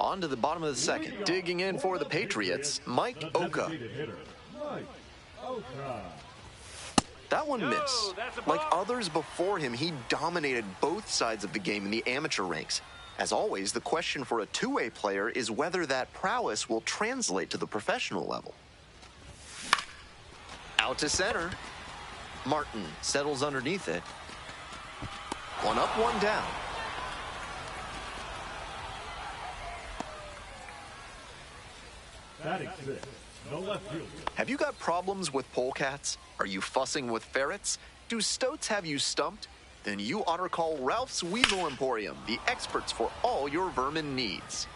On to the bottom of the second. Digging in for the Patriots, Mike Oka. That one missed. Like others before him, he dominated both sides of the game in the amateur ranks. As always, the question for a two-way player is whether that prowess will translate to the professional level. Out to center. Martin settles underneath it. One up, one down. Have you got problems with polecats? Are you fussing with ferrets? Do stoats have you stumped? Then you ought to call Ralph's Weasel Emporium, the experts for all your vermin needs.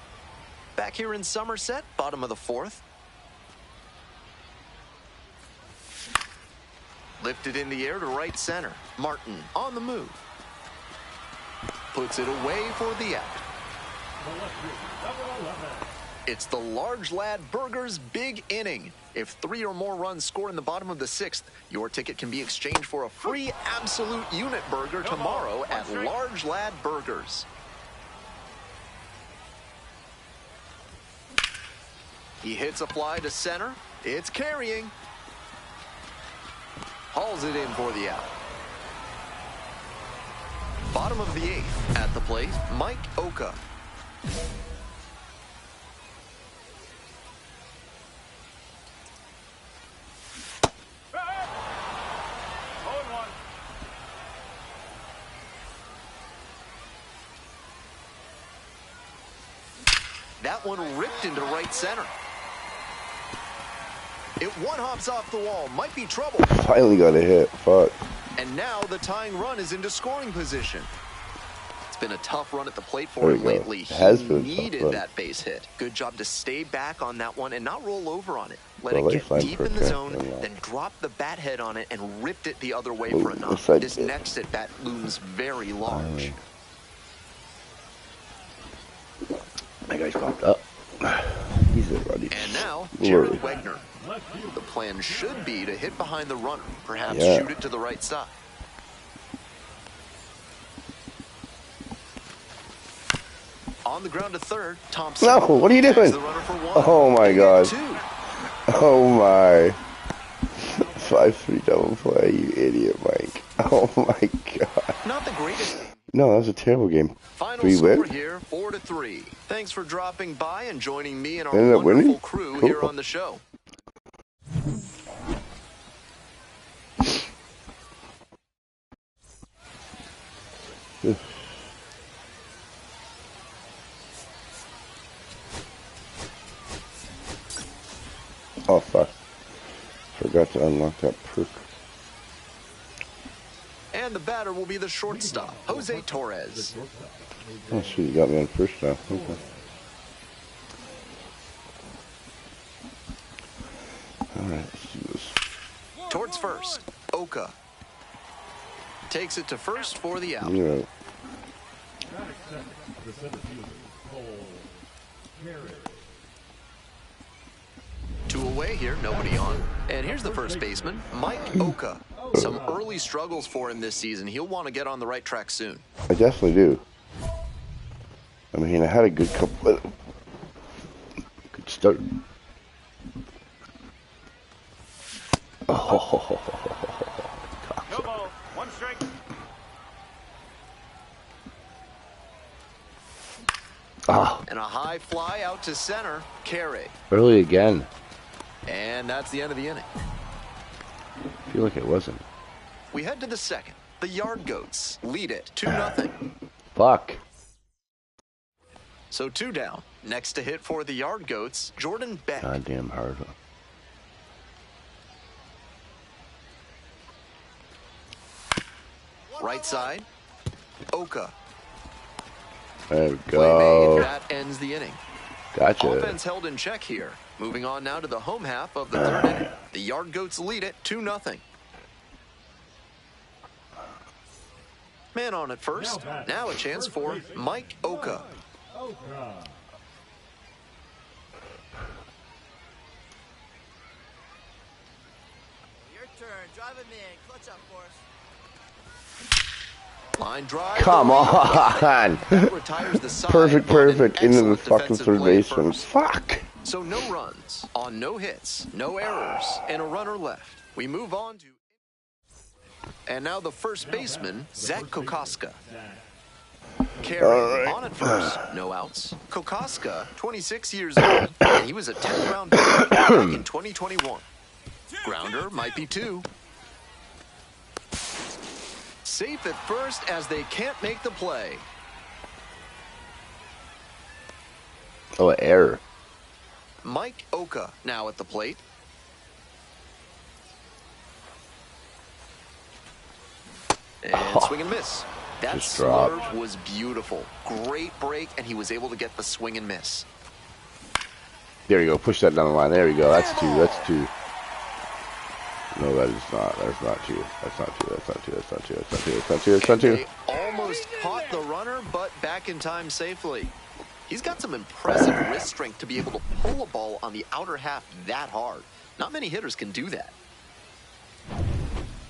Back here in Somerset, bottom of the fourth. Lifted in the air to right center. Martin on the move. Puts it away for the out. It's the large lad burger's big inning. If 3 or more runs score in the bottom of the 6th, your ticket can be exchanged for a free absolute unit burger tomorrow at Large Lad Burgers. He hits a fly to center. It's carrying. Hauls it in for the out. Bottom of the 8th. At the plate, Mike Oka. That one ripped into right center. It one hops off the wall. Might be trouble. Finally got a hit. Fuck. And now the tying run is into scoring position. It's been a tough run at the plate for him lately. He needed that base hit. Good job to stay back on that one and not roll over on it. Let it get deep in the zone, then drop the bat head on it and ripped it the other way for a knock. This next at bat looms very large. That guy's popped up. He's a ruddy. And now, Jared Wegner. The plan should be to hit behind the runner, perhaps shoot it to the right side. On the ground to third, Thompson. No, what are you doing? Oh my god. Oh my. 5-3 double play, you idiot, Mike. Oh my god. Not the greatest. No, that was a terrible game. Final score here, 4-3. Thanks for dropping by and joining me and our wonderful crew here on the show. Oh fuck. Forgot to unlock that perk. And the batter will be the shortstop, Jose Torres. Oh shit, you got me on first now. Okay. Alright, let's do this. Towards first, Oka. Takes it to first for the out. Yeah. Two away here, nobody on. And here's the first baseman, Mike Oka. Some early struggles for him this season. He'll want to get on the right track soon. I definitely do. I mean, I had a good couple. Good start. Oh. No ball, one strike. Ah. And a high fly out to center, Carey. Early again. And that's the end of the inning. I feel like it wasn't. We head to the second. The Yard Goats lead it 2-0. Fuck. So 2 down. Next to hit for the Yard Goats, Jordan Beck. Goddamn hard. Right side, Oka. There we Play go. made. That ends the inning. Gotcha. Offense held in check here. Moving on now to the home half of the third inning. The Yard Goats lead it 2-0. Man on at first. Now a chance for Mike Oka. Your turn. Drive him in. Clutch up for us. Line drive. Come on. Retires the side, Perfect. Into the fucking third baseman. Fuck. So no runs on no hits, no errors, and a runner left. We move on to... And now the first baseman, Zach Kokoska. Carey on at first, no outs. Kokoska, 26 years old, and he was a 10th round pick back in 2021. Grounder might be 2. Safe at first as they can't make the play. Oh, an error. Mike Oka now at the plate. And swing and miss. That swerve was beautiful. Great break, and he was able to get the swing and miss. There you go. Push that down the line. There you go. That's 2. That's 2. No, that is not. That's not 2. That's not 2. That's not 2. That's not 2. That's not 2. That's not 2. That's not 2. They almost caught the runner, but back in time safely. He's got some impressive wrist strength to be able to pull a ball on the outer half that hard. Not many hitters can do that.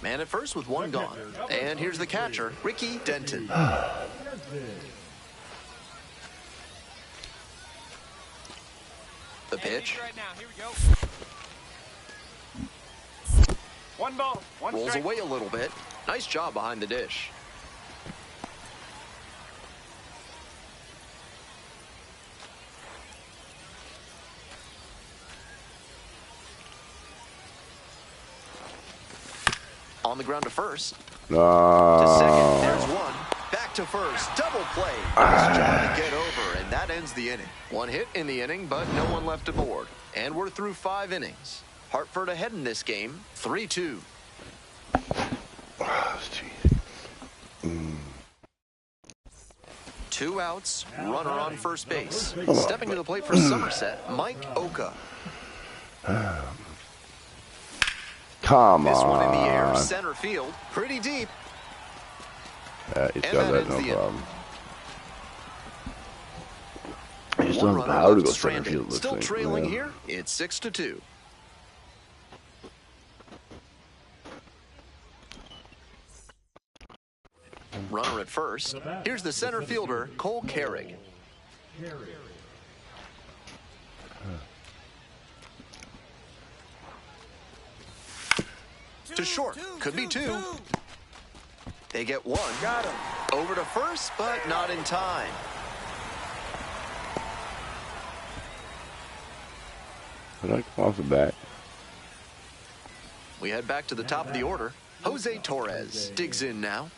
Man at first with 1 gone. And here's the catcher, Ricky Denton. The pitch. One ball, one rolls strike. away a little bit. Nice job behind the dish. On the ground to first. No. To second. There's 1. Back to first. Double play. Nice job to get over, and that ends the inning. 1 hit in the inning, but no one left aboard. And we're through 5 innings. Hartford ahead in this game, 3-2. Two outs, runner on first base. Stepping to the plate for Somerset, Mike Oka. Come on. This one in the air, center field, pretty deep. He's got that, no problem. I just One don't know how to runner go center field. Still trailing here, it's 6-2. Runner at first. Here's the center fielder, Cole Carrig. To short, could be 2. They get 1. Got him. Over to first, but not in time. Did I come off the bat? We head back to the top of the order. Jose Torres digs in now.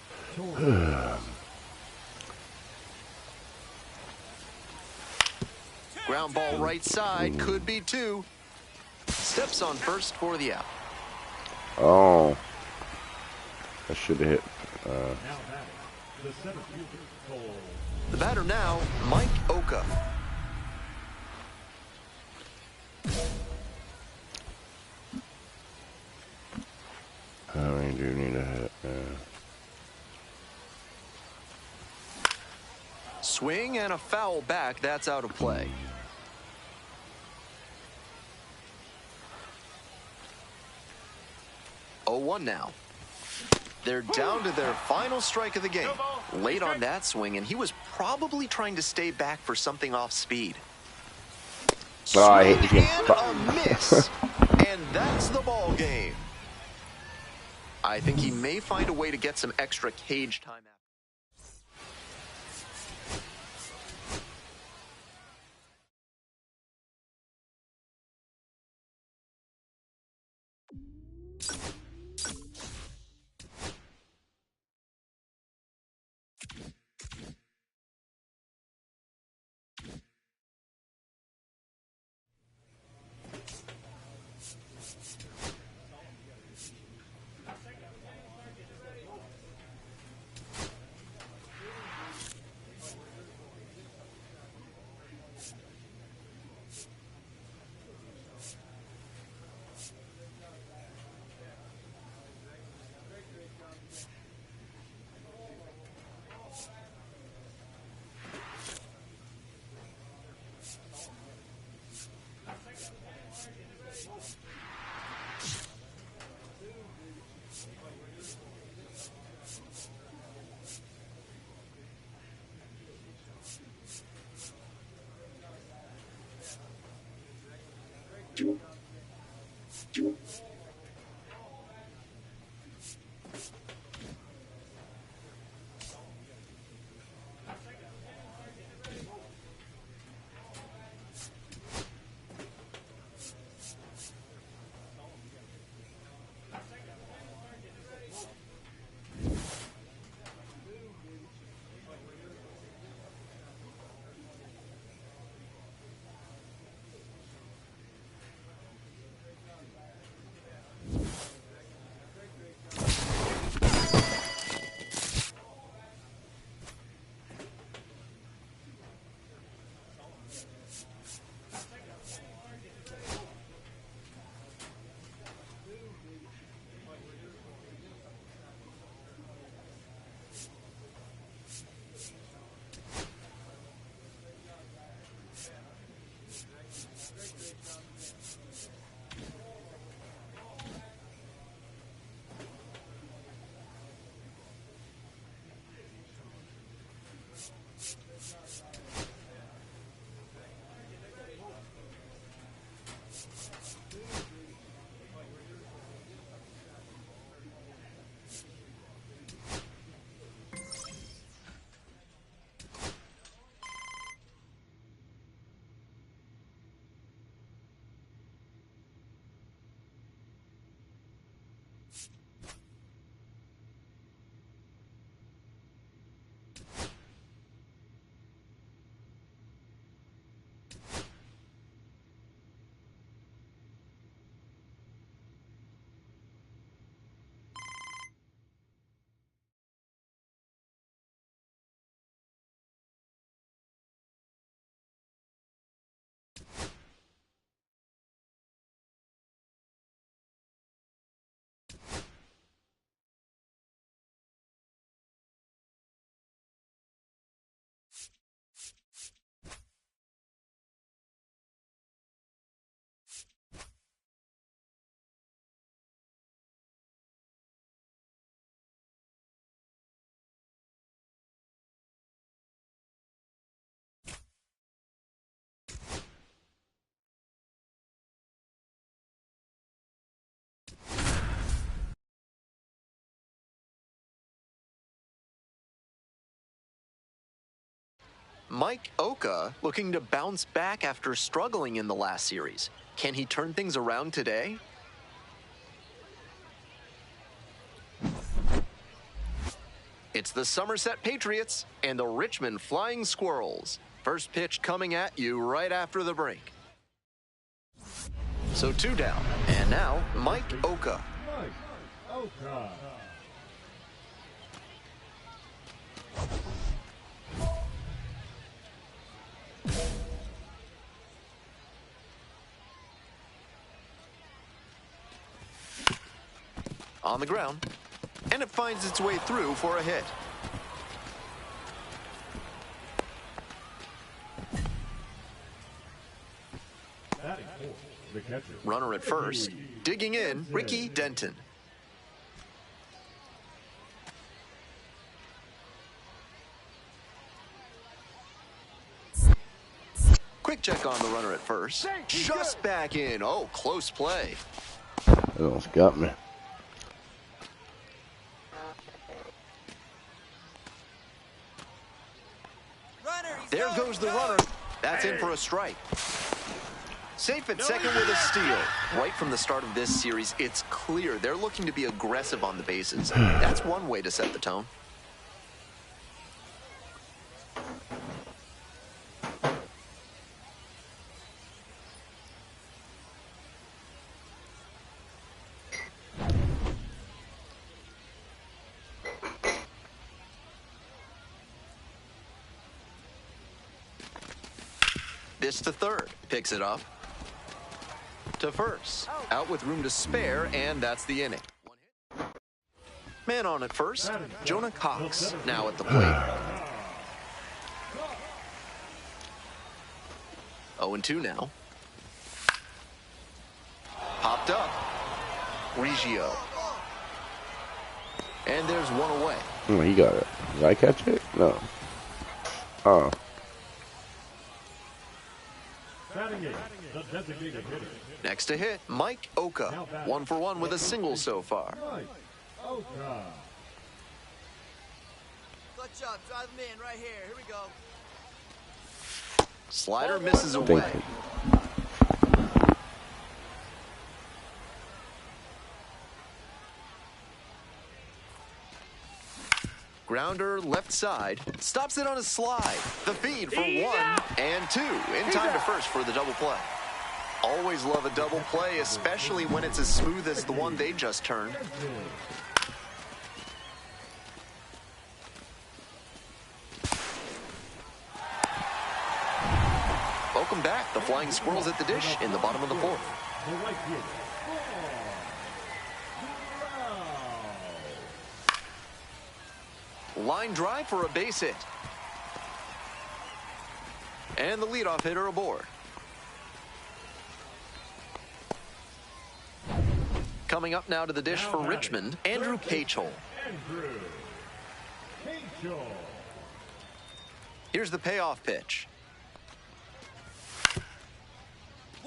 Ground ball right side, could be 2. Steps on first for the out. Oh. I should have hit. The batter now, Mike Oka. I do need a hit. Swing and a foul back. That's out of play. Oh, 1 now. They're down to their final strike of the game. Late on that swing, and he was probably trying to stay back for something off speed. Oh, I hate And a miss. And that's the ball game. I think he may find a way to get some extra cage time out. Mike Oka looking to bounce back after struggling in the last series. Can he turn things around today? It's the Somerset Patriots and the Richmond Flying Squirrels. First pitch coming at you right after the break. So 2 down, and now Mike Oka. On the ground, and it finds its way through for a hit. Runner at first, digging in, Ricky Denton. Quick check on the runner at first, just back in. Oh, close play. That almost got me. There goes the runner. That's in for a strike. Safe at second with a steal. Right from the start of this series, it's clear they're looking to be aggressive on the bases. That's one way to set the tone. This to third, picks it up. To first, out with room to spare, and that's the inning. Man on at first, Jonah Cox now at the plate. 0-2 now. Popped up. Reggio. And there's one away. Oh, he got it. Did I catch it? No. Oh. the designated hitter. Next to hit, Mike Oka. 1 for 1 with a single so far. Mike Oka. Good job. Drive him in right here. Here we go. Slider misses away. Grounder left side, stops it on a slide. The feed for 1 and 2. In time to first for the double play. Always love a double play, especially when it's as smooth as the one they just turned. Welcome back. The Flying Squirrels at the dish in the bottom of the 4th. Line drive for a base hit. And the leadoff hitter aboard. Coming up now to the dish for Richmond, Andrew Cachel. Here's the payoff pitch.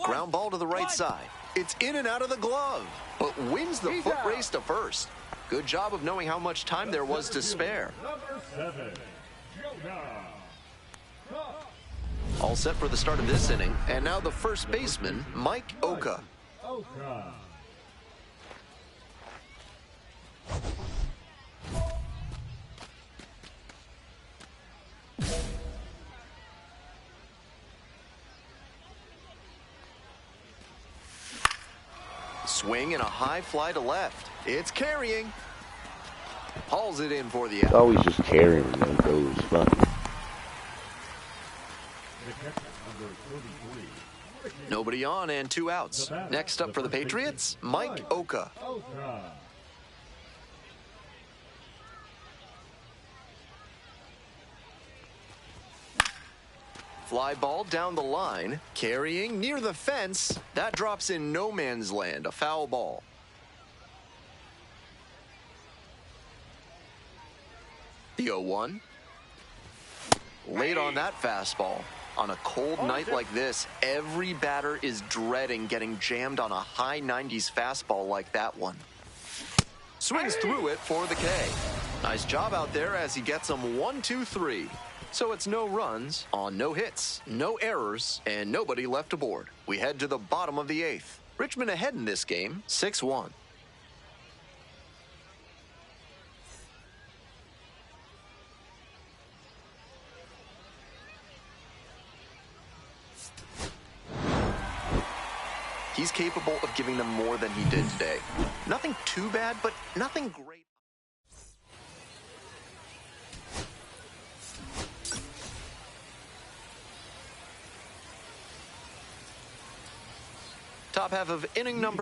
Ground ball to the right side. It's in and out of the glove, but wins the foot race to first. Good job of knowing how much time there was to spare. All set for the start of this inning, and now the first baseman, Mike Oka. Swing and a high fly to left. It's carrying. Hauls it in for the out. Always just carrying and then goes. Fun. Nobody on and 2 outs. Next up for the Patriots, Mike Oka. Fly ball down the line, carrying near the fence. That drops in no man's land, a foul ball. The 0-1. Late on that fastball. On a cold night like this, every batter is dreading getting jammed on a high 90s fastball like that one. Swings through it for the K. Nice job out there as he gets them 1-2-3. So it's no runs on no hits, no errors, and nobody left aboard. We head to the bottom of the 8th. Richmond ahead in this game, 6-1. He's capable of giving them more than he did today. Nothing too bad, but nothing great. Top half of inning number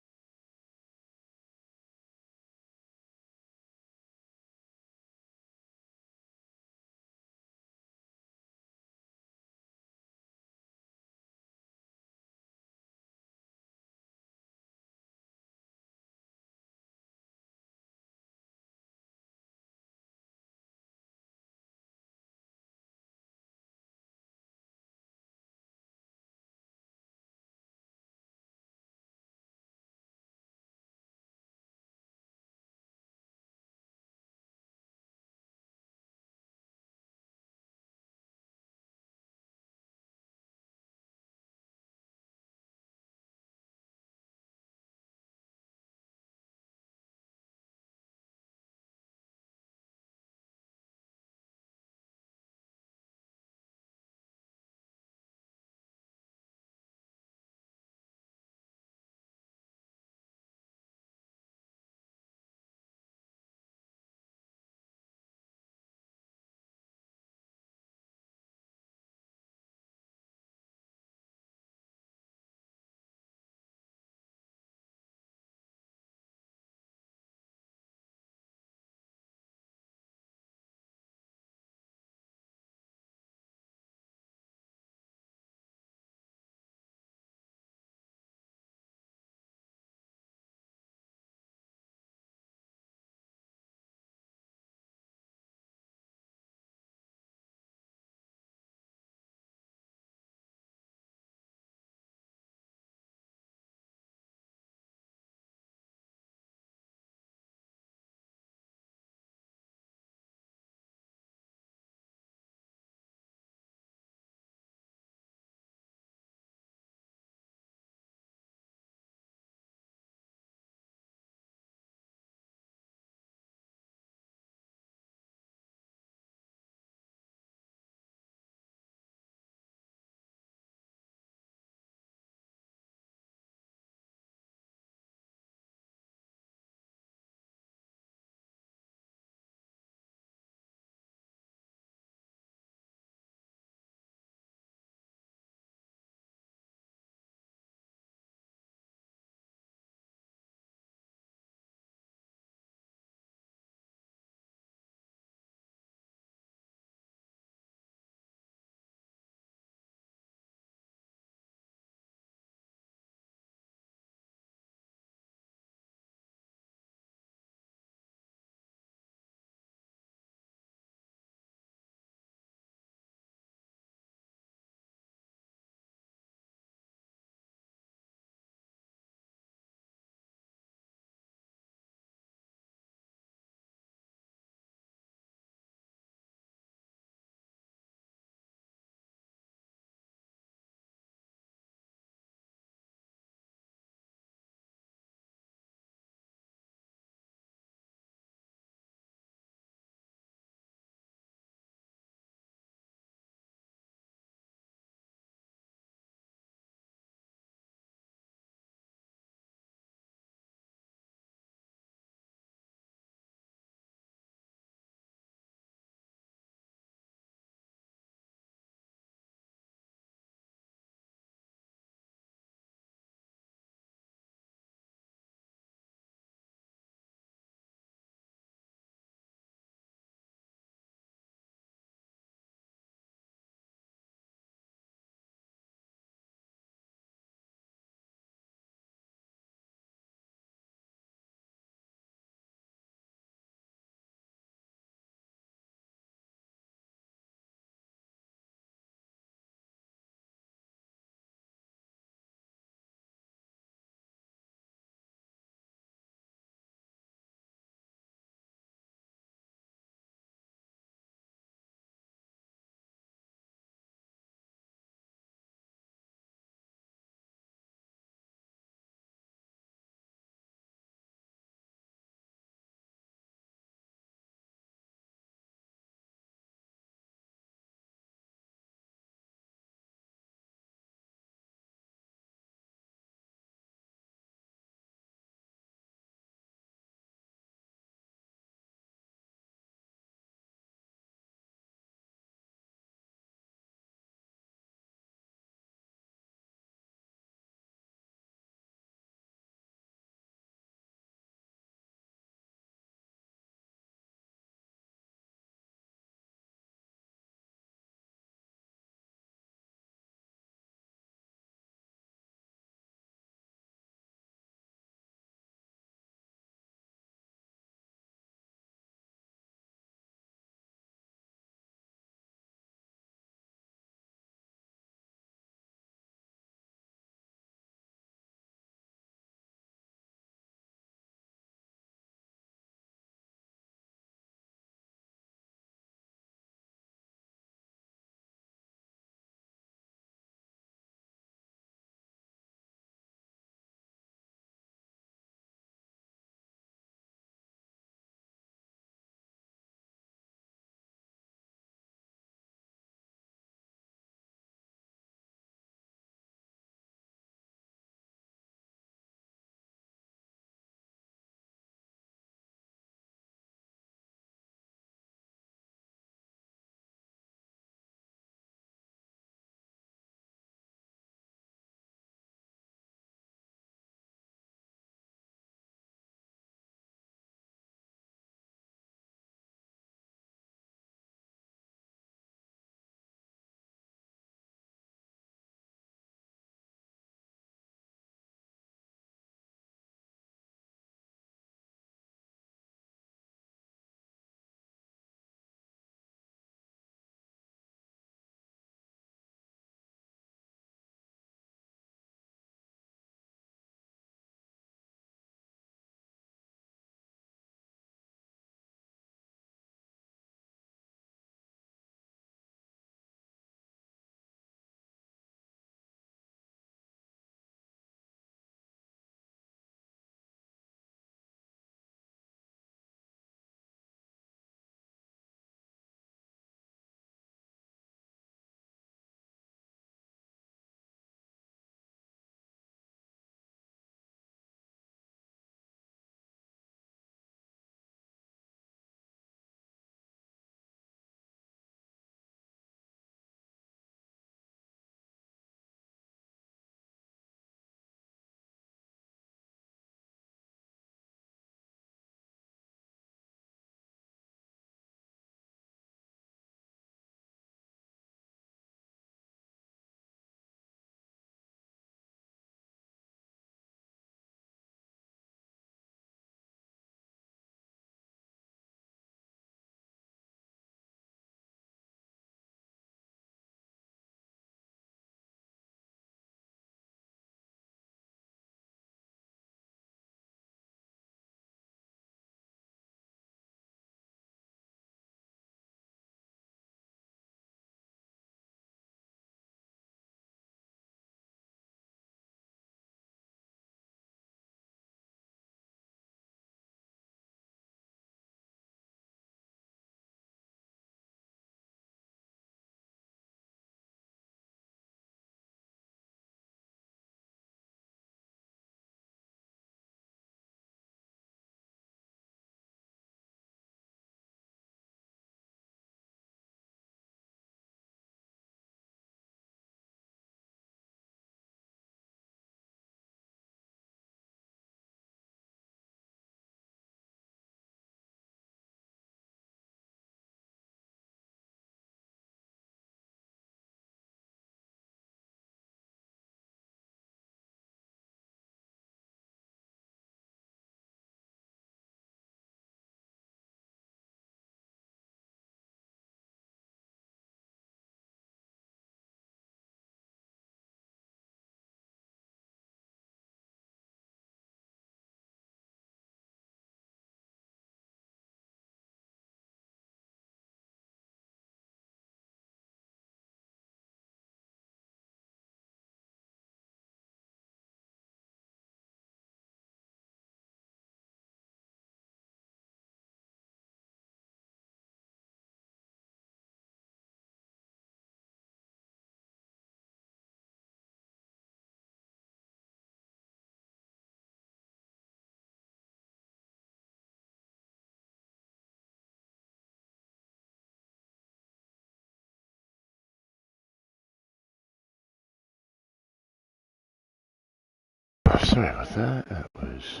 Sorry about that. That was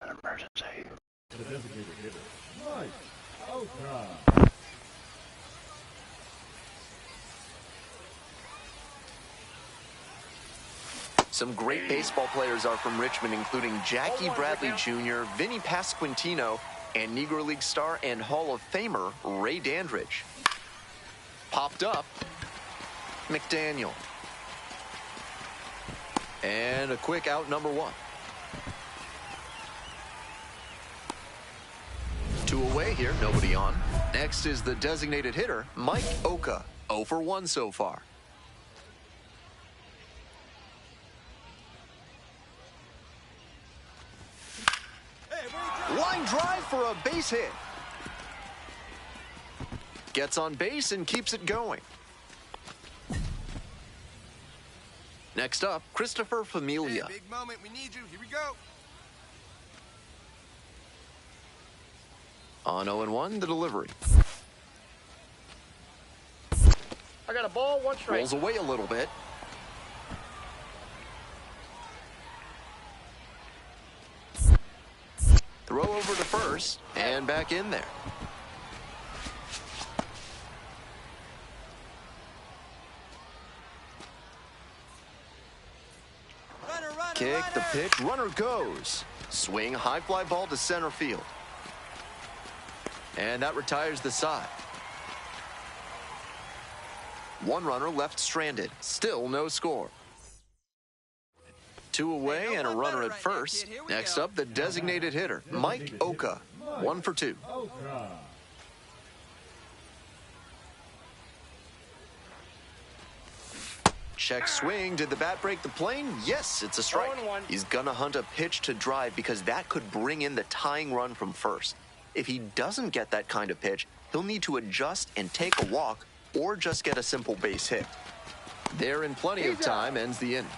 an emergency. The designated hitter, Mike Oka. Some great baseball players are from Richmond, including Jackie Bradley Jr., Vinny Pasquantino, and Negro League star and Hall of Famer Ray Dandridge. Popped up, McDaniel. And a quick out, number one. 2 away here, nobody on. Next is the designated hitter, Mike Oka, 0 for 1 so far. Line drive for a base hit. Gets on base and keeps it going. Next up, Christopher Familia. Hey, big moment. We need you. Here we go. On 0-1, the delivery. I got a ball, 1 strike. Rolls away a little bit. Throw over to first, and back in there. Kick the pitch, runner goes. Swing, high fly ball to center field. And that retires the side. 1 runner left stranded, still no score. 2 away and a runner at first. Next up, the designated hitter, Mike Oka, 1 for 2. Check swing. Did the bat break the plane? Yes, it's a strike. He's gonna hunt a pitch to drive because that could bring in the tying run from first. If he doesn't get that kind of pitch, he'll need to adjust and take a walk or just get a simple base hit. There in plenty of time ends the inning.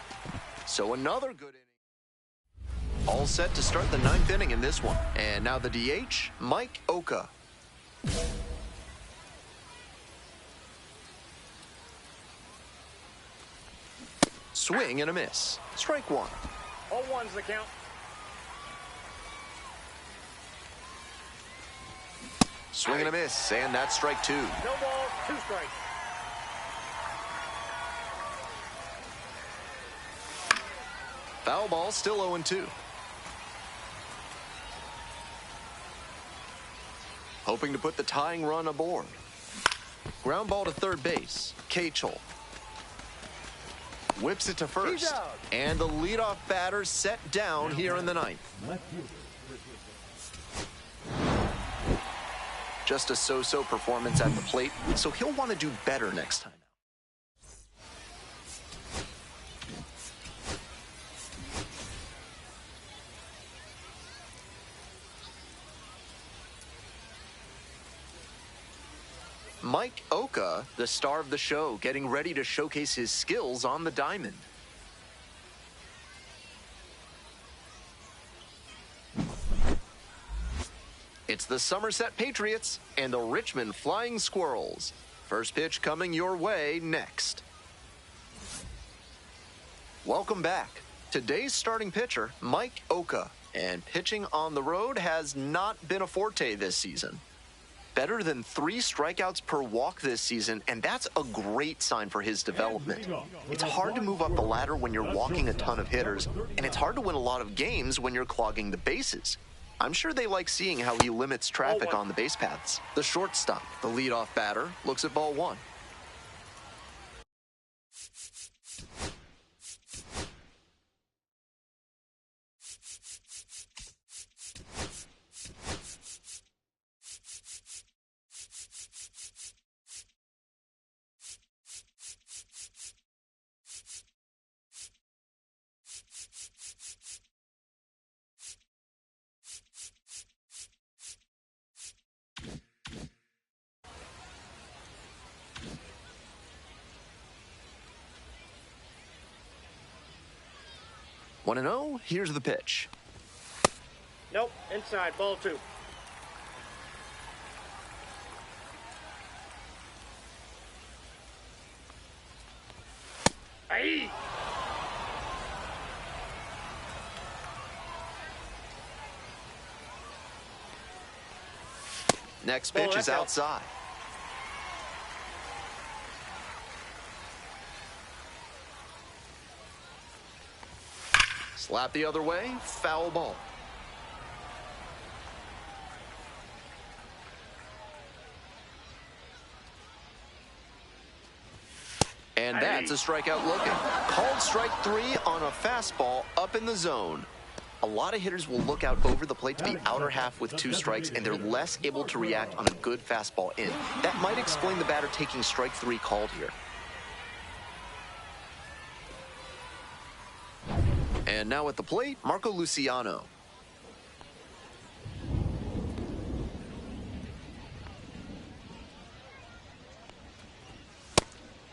So another good inning. All set to start the 9th inning in this one. And now the DH, Mike Oka. Swing and a miss. Strike 1. 0-1's the count. Swing and a miss, and that's strike 2. No balls, 2 strikes. Foul ball, still 0-2. Hoping to put the tying run aboard. Ground ball to third base, Kachel. Whips it to first. And the leadoff batter set down here in the 9th. Just a so-so performance at the plate, so he'll want to do better next time. Mike Oka, the star of the show, getting ready to showcase his skills on the diamond. It's the Somerset Patriots and the Richmond Flying Squirrels. First pitch coming your way next. Welcome back. Today's starting pitcher, Mike Oka, and pitching on the road has not been a forte this season. Better than 3 strikeouts per walk this season, and that's a great sign for his development. It's hard to move up the ladder when you're walking a ton of hitters, and it's hard to win a lot of games when you're clogging the bases. I'm sure they like seeing how he limits traffic on the base paths. The shortstop, the leadoff batter, looks at ball 1. One and 0, here's the pitch. Nope, inside, ball 2. Aye. Next pitch is outside. Slap the other way, foul ball. And that's a strikeout looking. Called strike 3 on a fastball up in the zone. A lot of hitters will look out over the plate to the outer half with 2 strikes, and they're less able to react on a good fastball in. That might explain the batter taking strike 3 called here. And now at the plate, Marco Luciano.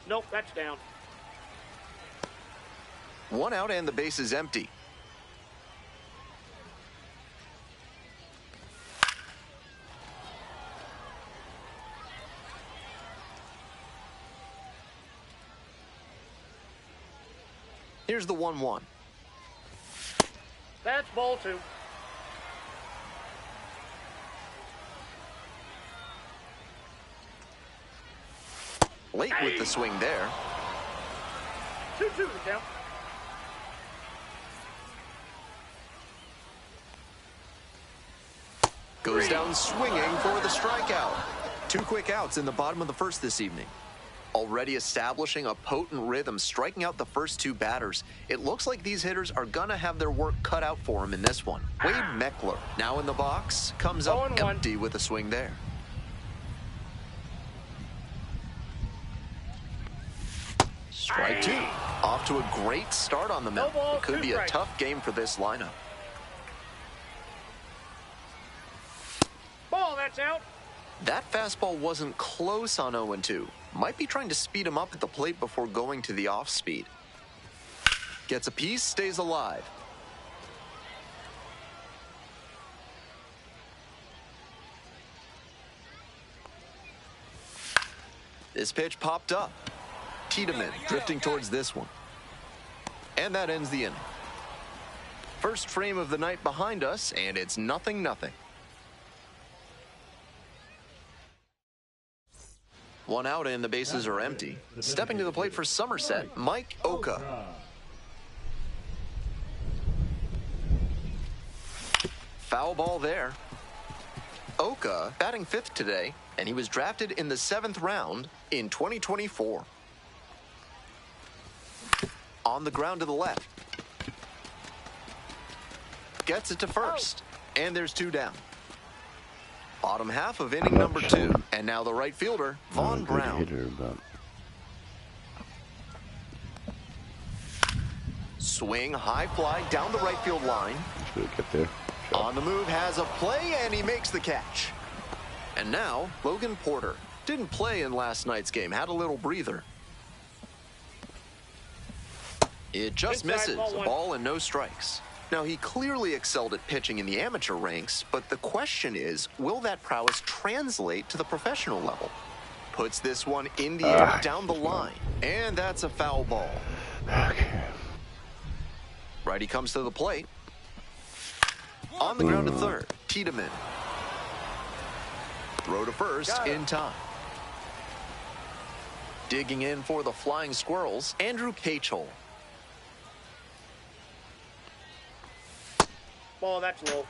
Nope, that's down. 1 out and the base is empty. Here's the 1-1. That's ball 2. Late with the swing there. 2-2 the count. Goes down swinging for the strikeout. 2 quick outs in the bottom of the first this evening. Already establishing a potent rhythm, striking out the first 2 batters. It looks like these hitters are going to have their work cut out for them in this one. Wade Meckler, now in the box, comes up empty with a swing there. Strike 2. Off to a great start on the mound. It could be a tough game for this lineup. Ball, that's out. That fastball wasn't close on 0-2. Might be trying to speed him up at the plate before going to the off speed. Gets a piece, stays alive. This pitch popped up. Tiedemann drifting towards this one. And that ends the inning. First frame of the night behind us, and it's 0-0. 1 out and the bases are empty. Stepping to the plate for Somerset, Mike Oka. Foul ball there. Oka batting 5th today, and he was drafted in the 7th round in 2024. On the ground to the left. Gets it to first, and there's 2 down. Bottom half of inning number 2, and now the right fielder, Vaughn Brown. Swing, high fly down the right field line. Get there. On the move, has a play, and he makes the catch. And now, Logan Porter. Didn't play in last night's game, had a little breather. It just misses, a ball and no strikes. Now, he clearly excelled at pitching in the amateur ranks, but the question is, will that prowess translate to the professional level? Puts this one in the air down the line, and that's a foul ball. Okay. Righty comes to the plate. On the ground to third, Tiedemann. Throw to first in time. Digging in for the Flying Squirrels, Andrew Cachel. Ball, that's low.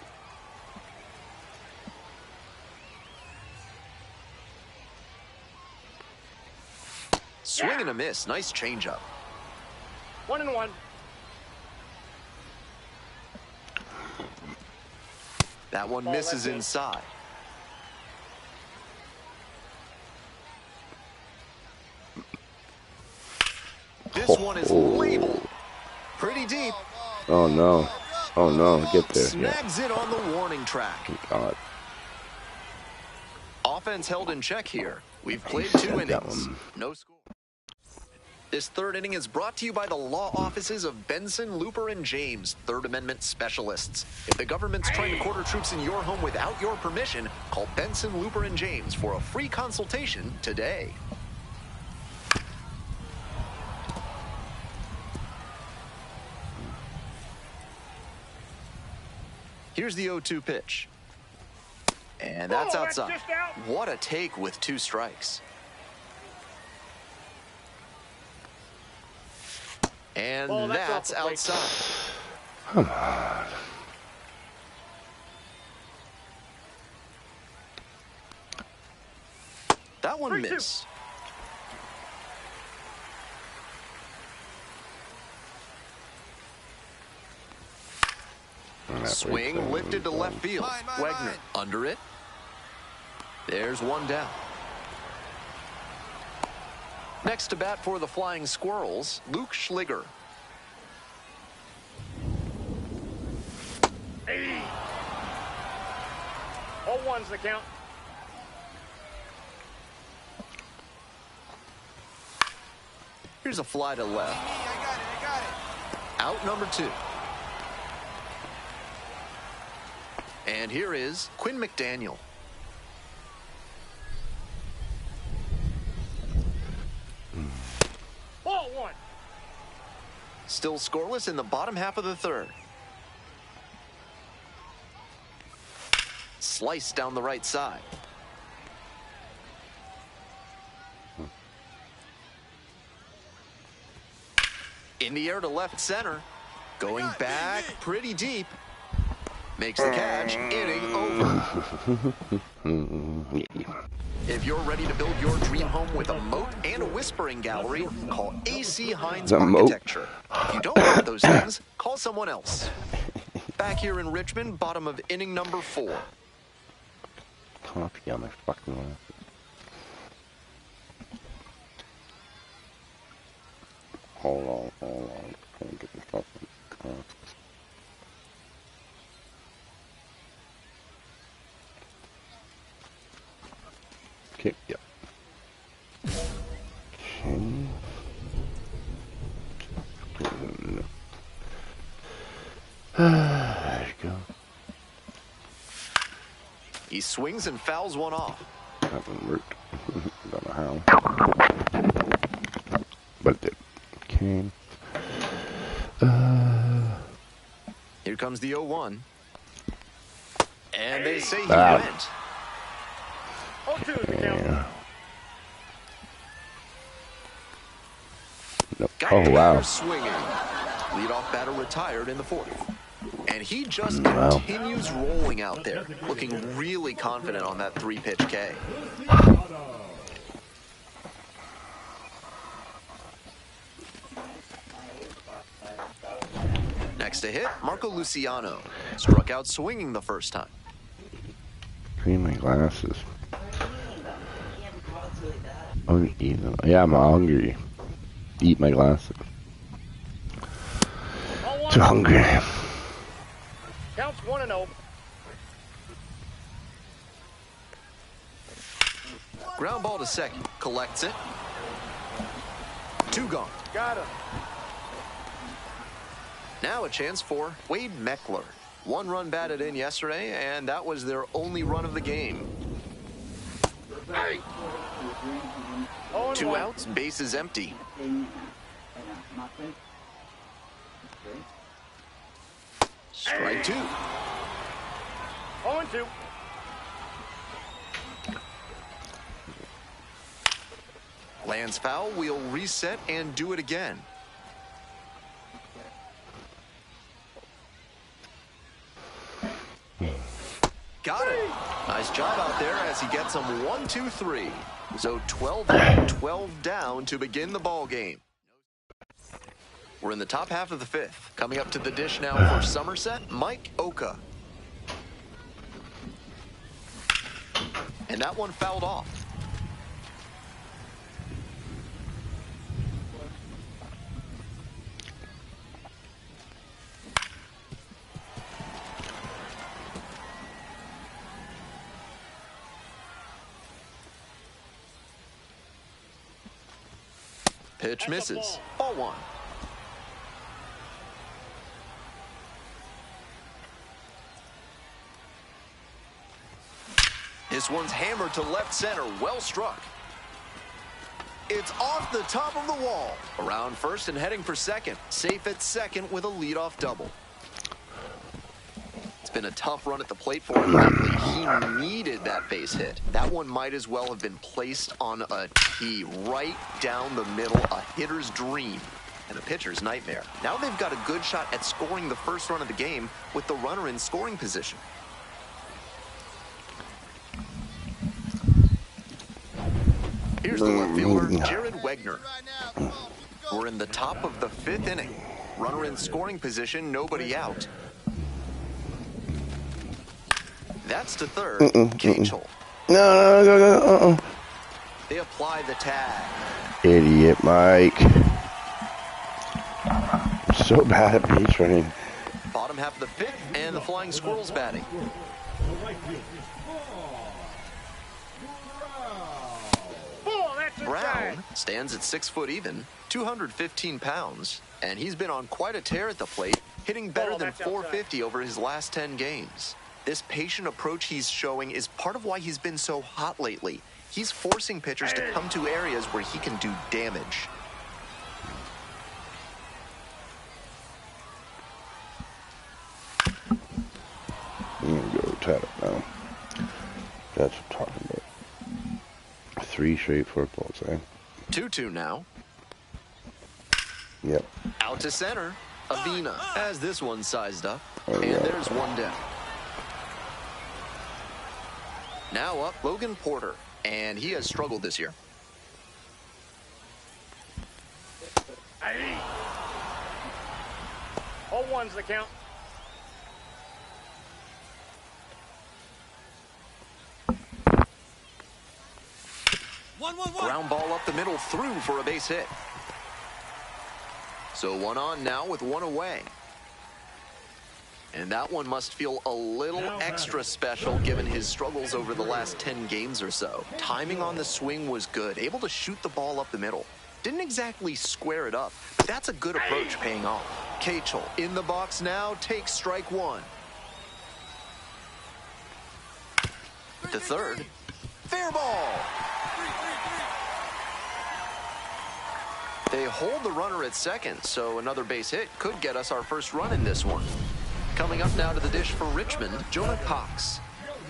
Swing and a miss. Nice changeup. 1-1. That one misses inside. This one is labeled pretty deep. Oh no. Oh no, get there. Snags it on the warning track. God. Offense held in check here. We've played 2 innings. No score. This 3rd inning is brought to you by the law offices of Benson, Looper, and James, Third Amendment specialists. If the government's trying to quarter troops in your home without your permission, call Benson, Looper, and James for a free consultation today. Here's the 0-2 pitch. And that's outside. That's out. What a take with 2 strikes. And that's outside. Come on. That one missed. Swing lifted to left field. Wegner under it. There's one down. Next to bat for the Flying Squirrels, Luke Schliger. Hey. 0-1's the count. Here's a fly to left. I got it. Out number 2. And here is Quinn McDaniel. Ball 1. Still scoreless in the bottom half of the 3rd. Slice down the right side. In the air to left center. Going back pretty deep. Makes the catch. Inning over. If you're ready to build your dream home with a moat and a whispering gallery, call AC Hines Architecture. If you don't want those things, call someone else. Back here in Richmond, bottom of inning number 4. Coffee on my fucking lap. Hold on. Can't get the fucking coffee. Okay, yeah. Okay. There you go. He swings and fouls one off. Hasn't worked. Don't know how. But it did. Okay. Here comes the 0-1. And they say he went. 0-2 is the count. Nope. Got Oh, wow. Swinging. Leadoff batter retired in the 4th. And he just continues rolling out there, looking really confident on that 3-pitch K. Next to hit, Marco Luciano. Struck out swinging the first time. Clean my glasses. Oh, eat them. Yeah, I'm hungry. Eat my glasses. Too hungry. Counts 1-0. Ground ball to second. Collects it. 2 gone. Got him. Now a chance for Wade Meckler. 1 run batted in yesterday, and that was their only run of the game. Hey. 2 outs, bases empty. Strike 2. 0-2. Lands foul, we'll reset and do it again. Got it. Nice job out there as he gets him 1-2-3. So 12 up, 12 down to begin the ball game. We're in the top half of the 5th. Coming up to the dish now for Somerset, Mike Oka. And that one fouled off. Pitch misses. Ball 1. This one's hammered to left center. Well struck. It's off the top of the wall. Around first and heading for second. Safe at second with a leadoff double. It's Been a tough run at the plate for him lately. He needed that base hit. That one might as well have been placed on a tee right down the middle, a hitter's dream and a pitcher's nightmare. Now they've got a good shot at scoring the first run of the game with the runner in scoring position. Here's the left fielder, Jared Wegner. We're in the top of the 5th inning. Runner in scoring position, nobody out. That's to third, Kachel. No. They apply the tag. Idiot, Mike. So bad at base running. Bottom half of the 5th, and the Flying Squirrels batting. Brown stands at 6 foot even, 215 pounds, and he's been on quite a tear at the plate, hitting better than 450 over his last 10 games. This patient approach he's showing is part of why he's been so hot lately. He's forcing pitchers to come to areas where he can do damage. I'm gonna go tie it now. That's what I'm talking about. 3 straight footballs, eh? 2-2 now. Yep. Out to center. Avina has this one sized up. Oh, and yeah. there's one down. Now up, Logan Porter. And he has struggled this year. 0-1's the count. Ground ball up the middle, through for a base hit. So 1 on now with 1 away. And that one must feel a little extra special given his struggles over the last 10 games or so. Timing on the swing was good, able to shoot the ball up the middle. Didn't exactly square it up, but that's a good approach paying off. Kachel in the box now, takes strike 1. To third, fair ball. They hold the runner at second, so another base hit could get us our first run in this one. Coming up now to the dish for Richmond, Jonah Cox.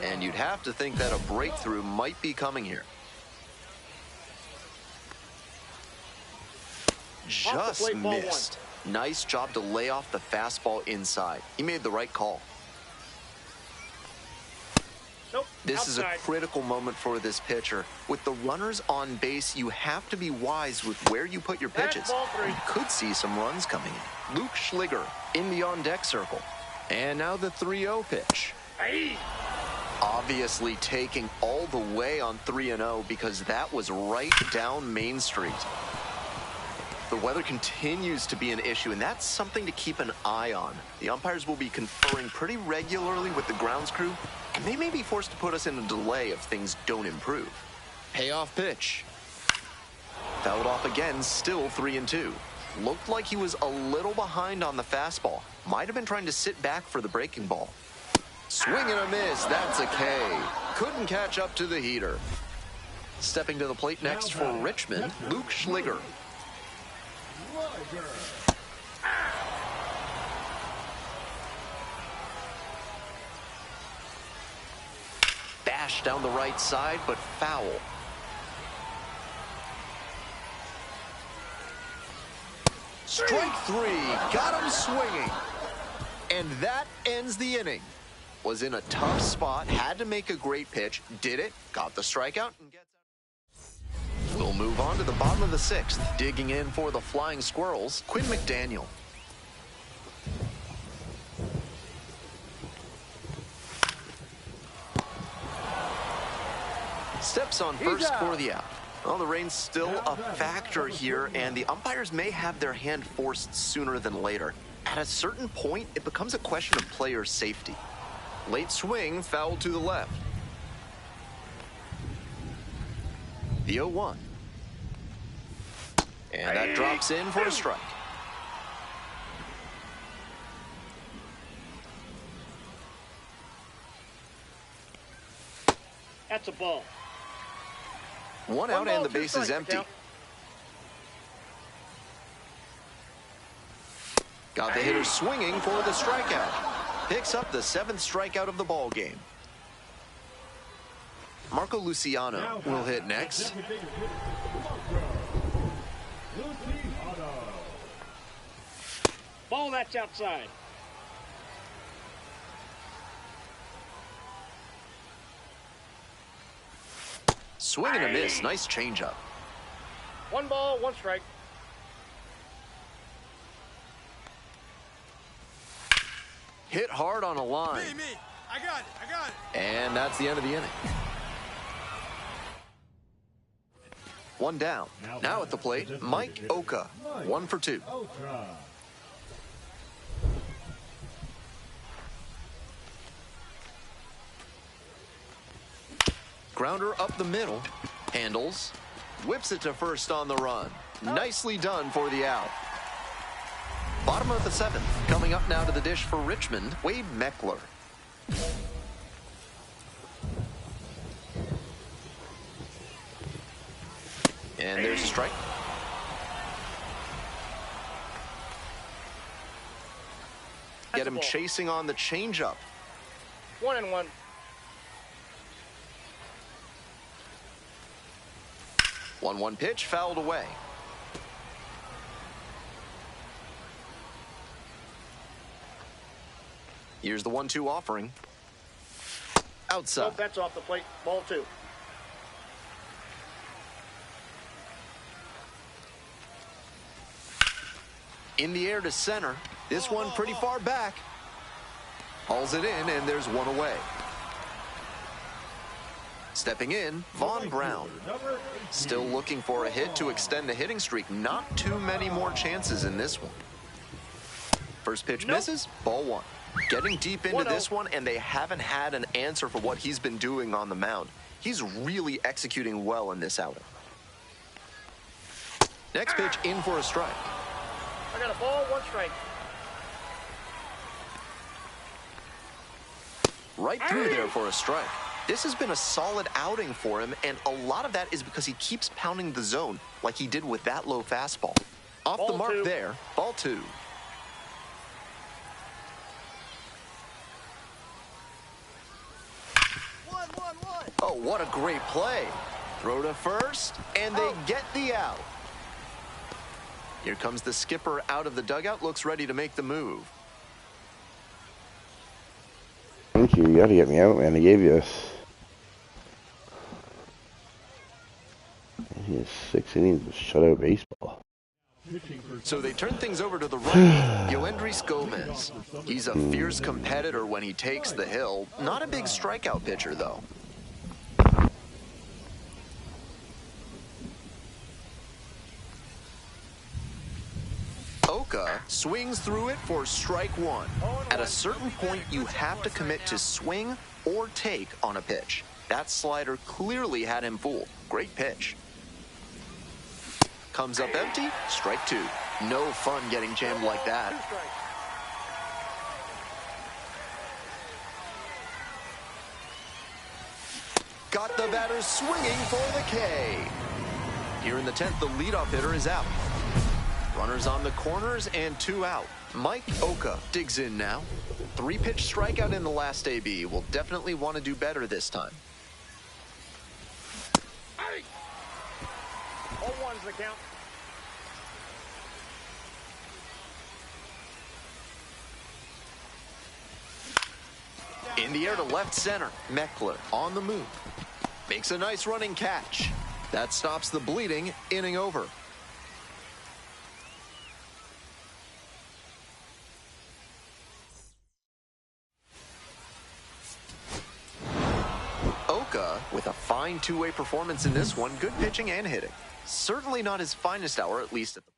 And you'd have to think that a breakthrough might be coming here. Just missed. Nice job to lay off the fastball inside. He made the right call. This is a critical moment for this pitcher. With the runners on base, you have to be wise with where you put your pitches. You could see some runs coming in. Luke Schliger in the on-deck circle. And now the 3-0 pitch. Obviously taking all the way on 3-0 because that was right down Main Street. The weather continues to be an issue, and that's something to keep an eye on. The umpires will be conferring pretty regularly with the grounds crew, and they may be forced to put us in a delay if things don't improve. Payoff pitch. Fouled off again, still 3-2. Looked like he was a little behind on the fastball. Might have been trying to sit back for the breaking ball. Swing and a miss, that's a K. Couldn't catch up to the heater. Stepping to the plate next for Richmond, Luke Schliger. Bash down the right side, but foul. Strike 3, got him swinging. And that ends the inning. Was in a tough spot, had to make a great pitch, did it, got the strikeout, and gets out. We'll move on to the bottom of the 6th. Digging in for the Flying Squirrels, Quinn McDaniel. Steps on first for the out. Well, the rain's still a factor here, and the umpires may have their hand forced sooner than later. At a certain point, it becomes a question of player safety. Late swing, foul to the left. The 0-1. And that drops in for a strike. That's a ball. One out and the base is empty. Got the hitter swinging for the strikeout. Picks up the 7th strikeout of the ball game. Marco Luciano will hit next. Ball, that's outside. Swing and a miss. Nice changeup. 1 ball, 1 strike. Hit hard on a line. Me. I got it. And that's the end of the inning. 1 down. Now at the plate, Mike Oka. 1 for 2. Grounder up the middle. Handles. Whips it to first on the run. Nicely done for the out. Bottom of the 7th. Coming up now to the dish for Richmond, Wade Meckler. And there's a strike. Get him chasing on the changeup. 1-1. 1-1 pitch, fouled away. Here's the 1-2 offering. Outside. Nope, that's off the plate. Ball 2. In the air to center. This one pretty far back. Hauls it in, and there's 1 away. Stepping in, Vaughn Brown. Still looking for a hit to extend the hitting streak. Not too many more chances in this one. First pitch misses, ball 1. Getting deep into this one, and they haven't had an answer for what he's been doing on the mound. He's really executing well in this outing. Next pitch in for a strike. I got a ball, 1 strike. Right through there for a strike. This has been a solid outing for him, and a lot of that is because he keeps pounding the zone like he did with that low fastball. Off Ball the mark 2. there, ball 2. Oh, what a great play. Throw to first, and they get the out. Here comes the skipper out of the dugout, looks ready to make the move. Thank you. You gotta get me out, man. I gave you 6 innings of shutout baseball. So they turn things over to the right, Yoendris Gomez. He's a fierce competitor when he takes the hill. Not a big strikeout pitcher, though. Oka swings through it for strike 1. At a certain point, you have to commit to swing or take on a pitch. That slider clearly had him fooled. Great pitch. Comes up empty, strike 2. No fun getting jammed like that. 2 strikes. Got the batter swinging for the K. Here in the 10th, the leadoff hitter is out. Runners on the corners and 2 out. Mike Oka digs in now. 3-pitch strikeout in the last AB. Will definitely want to do better this time. 0-1's the count. In the air to left center. Meckler on the move. Makes a nice running catch. That stops the bleeding. Inning over. Oka with a fine 2-way performance in this one. Good pitching and hitting. Certainly not his finest hour, at least at the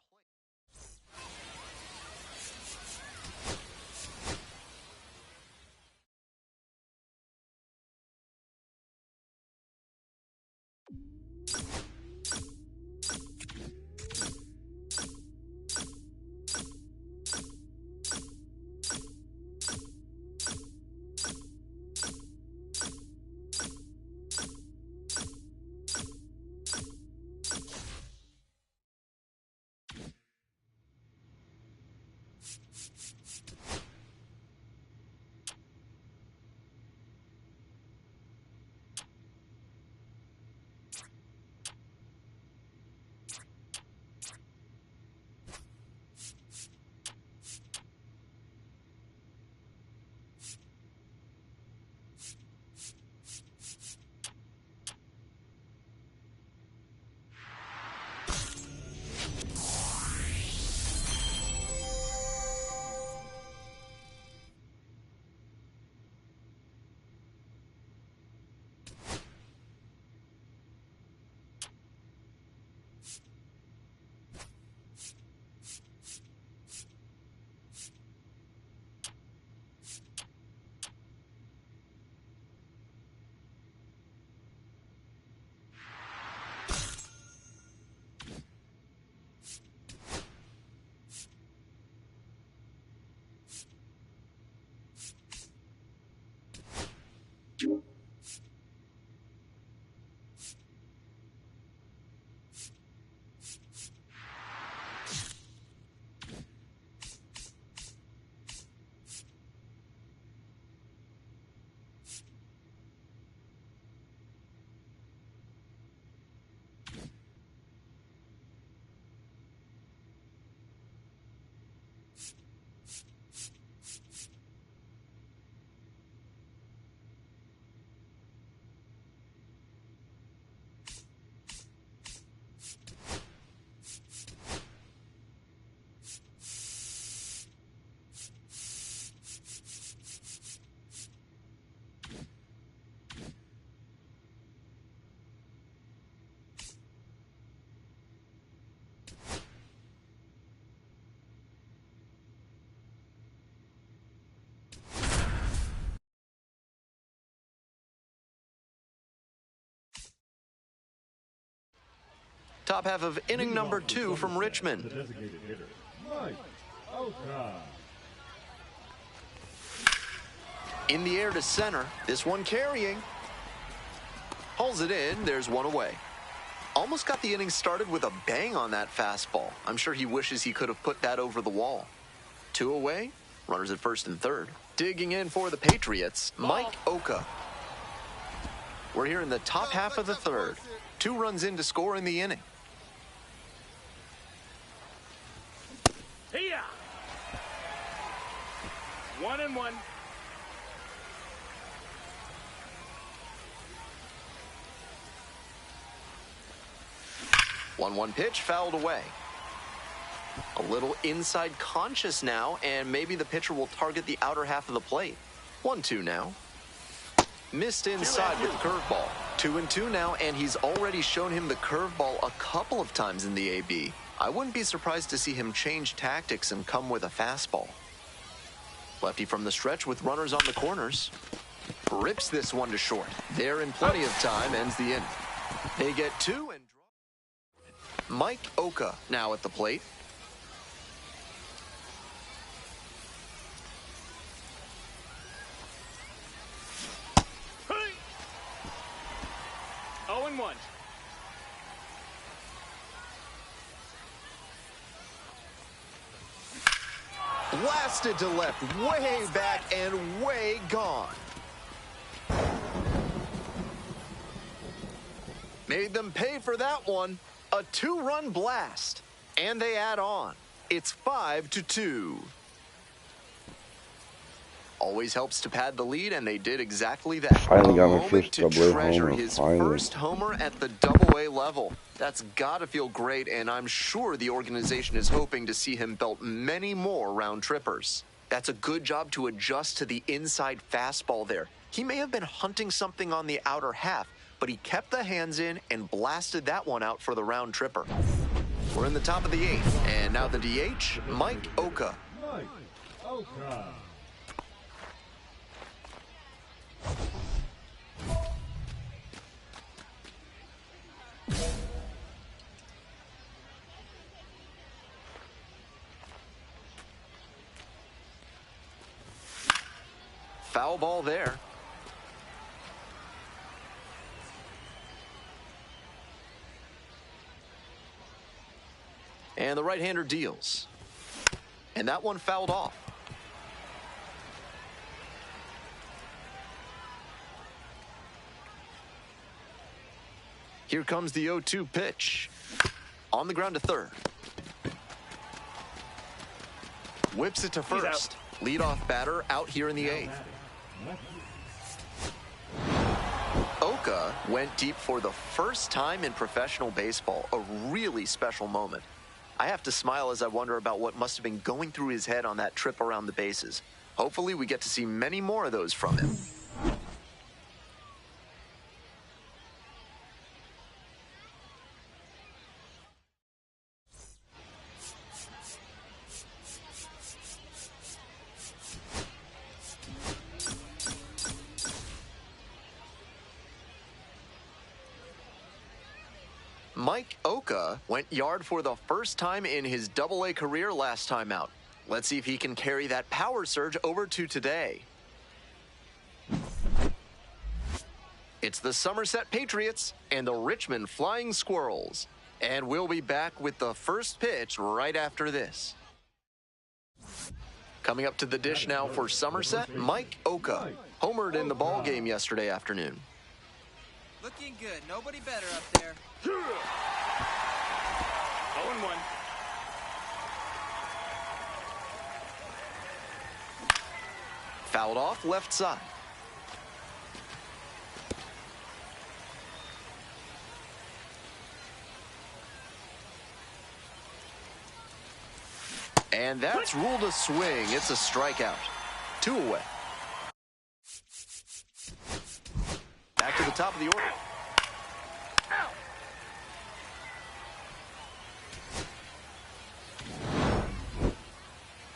Top half of inning number 2 from Richmond. The designated hitter, Mike Oka. In the air to center. This one carrying. Hauls it in. There's one away. Almost got the inning started with a bang on that fastball. I'm sure he wishes he could have put that over the wall. 2 away. Runners at first and third. Digging in for the Patriots, Mike Oka. We're here in the top half of the third. 2 runs in to score in the inning. Here. 1-1. 1-1 pitch fouled away. A little inside conscious now, and maybe the pitcher will target the outer half of the plate. 1-2 now. Missed inside with the curveball. 2-2 now, and he's already shown him the curveball a couple of times in the AB. I wouldn't be surprised to see him change tactics and come with a fastball. Lefty from the stretch with runners on the corners. Rips this one to short. There in plenty of time, ends the inning. They get 2 and draw. Mike Oka now at the plate. Hey. 0-1. Blasted to left, way back and way gone. Made them pay for that one. A 2-run blast. And they add on. It's 5-2. Always helps to pad the lead, and they did exactly that. Finally got my moment first to double-A treasure homer. his Finally. first homer at the Double-A level. That's got to feel great, and I'm sure the organization is hoping to see him belt many more round trippers. That's a good job to adjust to the inside fastball there. He may have been hunting something on the outer half, but he kept the hands in and blasted that one out for the round tripper. We're in the top of the 8th, and now the DH, Mike Oka. Mike Oka. Foul ball there. And the right-hander deals. And that one fouled off. Here comes the 0-2 pitch. On the ground to third. Whips it to first. Leadoff batter out here in the 8th. Oka went deep for the first time in professional baseball. A really special moment. I have to smile as I wonder about what must have been going through his head on that trip around the bases. Hopefully we get to see many more of those from him. Mike Oka went yard for the first time in his Double-A career last time out. Let's see if he can carry that power surge over to today. It's the Somerset Patriots and the Richmond Flying Squirrels. And we'll be back with the first pitch right after this. Coming up to the dish now for Somerset, Mike Oka. Homered in the ball game yesterday afternoon. Looking good. Nobody better up there. 0-1. Fouled off left side. And that's ruled a swing. It's a strikeout. 2 away. Back to the top of the order.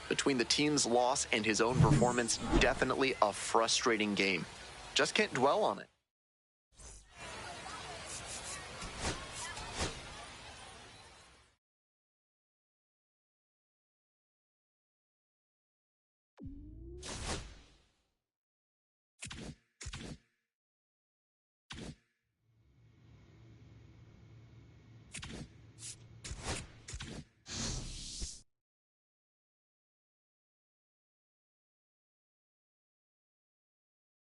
Between the team's loss and his own performance, definitely a frustrating game. Just can't dwell on it.